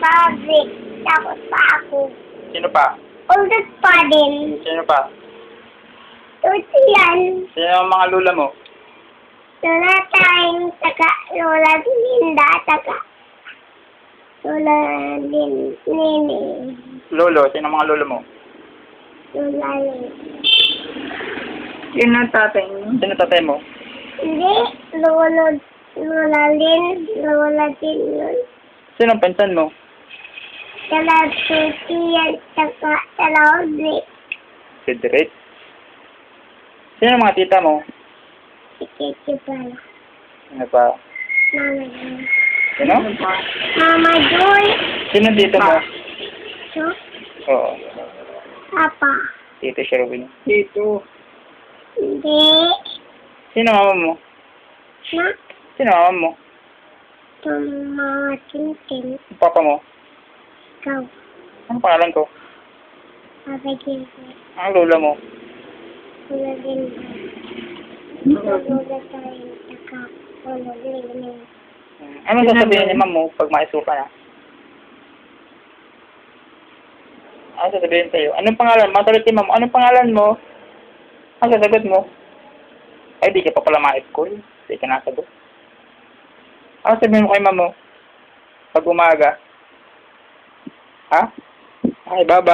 Public. Tapos pa ako. Sino pa? Ulit pa din. Sino pa? Tuti yan. Sino ang mga lula mo? Lola tayong taga Lola Linda taga Lola din Nini. Lolo, sino ang mga lolo mo? Lola Lin. Yun ang tatay niyo. Sino tatay mo? Hindi. Lola Lin. Lola din yun. Sino ang pinsan mo? Tala Tuti yan taga Tala Ulit. Si Direk. Sino ang mga tita mo? Si Kitty pala. Sino pa? Mama Joy. Sino? Mama Joy. Sino ang tito mo? So, Oo. Papa. Tito Sherwin. Dito. Hindi. Sino ang mama mo? Na. Sino ang mama mo? Itong mga tintin. Ang papa mo? Ikaw. Ano pangalan ko? Pabagyan ko. Ang lola mo? Lola Linda. Lola tayong taga Lola Lin. Anong sasabihin ni ma'am mo pag maisuka na? Ano sasabihin sa'yo? Anong pangalan? Matulit si ma'am. Anong pangalan mo? Ang sasagot mo? Ay, di ka pa pala ma-school. Di ka nasagot. Ano sabihin mo kay ma'am mo? Pag umaga? Ha? Ay, baba.